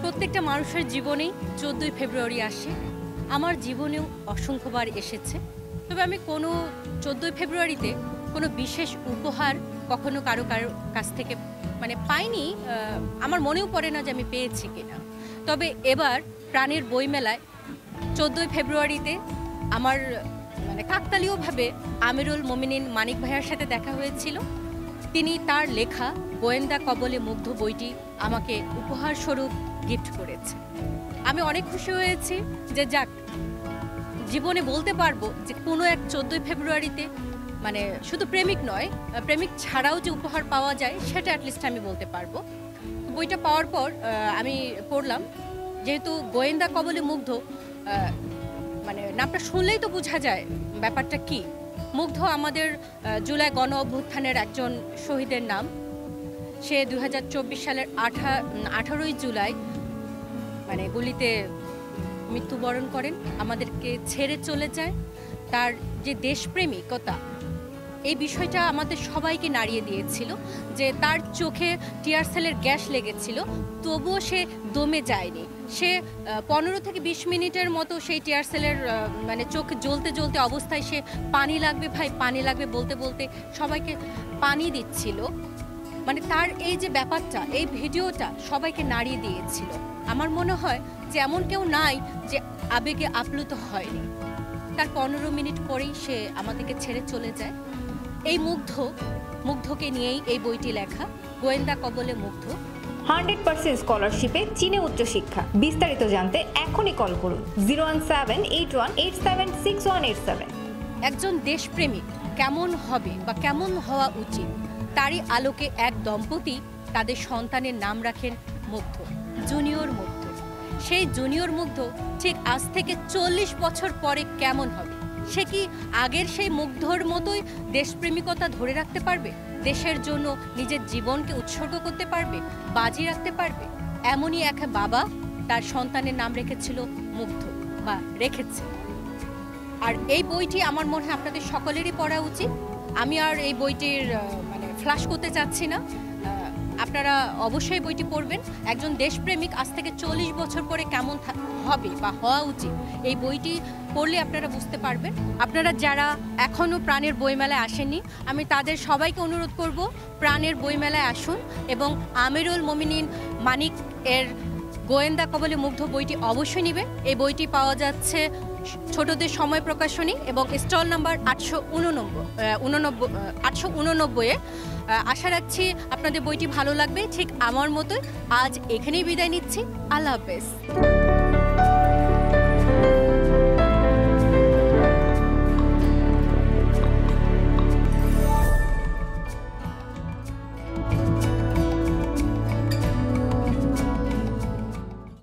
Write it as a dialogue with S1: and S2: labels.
S1: প্রত্যেকটা মানুষের জীবনেই 14ই ফেব্রুয়ারি আসে। আমার জীবনেও অসংখ্যবার এসেছে। তবে আমি কোনো 14ই ফেব্রুয়ারিতে কোনো বিশেষ উপহার কখনো কারো কাছ থেকে পাইনি। আমার মনেও পড়ে না যে আমি পেয়েছি কিনা। তবে এবার প্রাণের বইমেলায় 14ই ফেব্রুয়ারিতে আমার কাকতালীয়ভাবে আমিরুল মোমিনিন মানিক ভাইয়ার সাথে দেখা হয়েছিল। তিনি তার লেখা গোয়েন্দা কবলে মুগ্ধ বইটি আমাকে উপহার স্বরূপ গিফট করেছে। আমি অনেক খুশি হয়েছি যে যাক, জীবনে বলতে পারবো যে কোনো এক 14ই ফেব্রুয়ারিতে শুধু প্রেমিক নয়, প্রেমিক ছাড়াও যে উপহার পাওয়া যায় সেটা অ্যাটলিস্ট আমি বলতে পারবো। বইটা পাওয়ার পর আমি পড়লাম, যেহেতু গোয়েন্দা কবলে মুগ্ধ, নামটা শুনলেই তো বোঝা যায় ব্যাপারটা কি। মুগ্ধ আমাদের জুলাই গণ অভ্যুত্থানের একজন শহীদের নাম। সে 2024 সালের 18ই জুলাই গুলিতে মৃত্যুবরণ করেন, আমাদেরকে ছেড়ে চলে যায়। তার যে দেশপ্রেমিকতা, এই বিষয়টা আমাদের সবাইকে নাড়িয়ে দিয়েছিল। যে তার চোখে টিয়ার সেলের গ্যাস লেগেছিল, তবুও সে দমে যায়নি। সে 15 থেকে 20 মিনিটের মতো সেই টিয়ার সেলের চোখ জ্বলতে জ্বলতে অবস্থায় সে পানি লাগবে ভাই, পানি লাগবে বলতে বলতে সবাইকে পানি দিচ্ছিল। তার এই যে ব্যাপারটা, এই ভিডিওটা সবাইকে নাড়িয়ে দিয়েছিল। আমার মনে হয় যে এমন কেউ নাই যে আবেগে আপ্লুত হয়নি। তার 15 মিনিট পরেই সে আমাদেরকে ছেড়ে চলে যায়। এই মুগ্ধকে নিয়েই এই বইটি লেখা, গোয়েন্দা কবলে মুগ্ধ।
S2: 100% স্কলারশিপে চীনে উচ্চশিক্ষা। বিস্তারিত জানতে এখনই কল করুন 01781876187।
S1: একজন দেশপ্রেমিক কেমন হবে বা কেমন হওয়া উচিত, তারই আলোকে এক দম্পতি তাদের সন্তানের নাম রাখেন মুগ্ধ, জুনিয়র মুগ্ধ। সেই জুনিয়র মুগ্ধ ঠিক আজ থেকে 40 বছর পরে কেমন হবে? সে কি আগের সেই মুগ্ধর মতোই দেশপ্রেমিকতা ধরে রাখতে পারবে? দেশের জন্য নিজের জীবনকে উৎসর্গ করতে পারবে, বাজি রাখতে পারবে? এমনই এক বাবা তার সন্তানের নাম রেখেছিল মুগ্ধ, বা রেখেছে। আর এই বইটি আমার মনে হয় আপনাদের সকলেরই পড়া উচিত। আমি আর এই বইটির ফ্ল্যাশ করতে চাচ্ছি না। আপনারা অবশ্যই বইটি পড়বেন। একজন দেশপ্রেমিক আজ থেকে 40 বছর পরে কেমন হবে বা হওয়া উচিত, এই বইটি পড়লে আপনারা বুঝতে পারবেন। আপনারা যারা এখনও প্রাণের বইমেলায় আসেননি, আমি তাদের সবাইকে অনুরোধ করব প্রাণের বইমেলায় আসুন এবং আমিরুল মোমিনিন মানিক এর গোয়েন্দা কবলে মুগ্ধ বইটি অবশ্যই নেবেন। এই বইটি পাওয়া যাচ্ছে ছোটদের সময় প্রকাশনী এবং স্টল নাম্বার 889-এ। আশা রাখছি আপনাদের বইটি ভালো লাগবে, ঠিক আমার মতোই। আজ এখানেই বিদায় নিচ্ছি। আল্লাহ হাফেজ।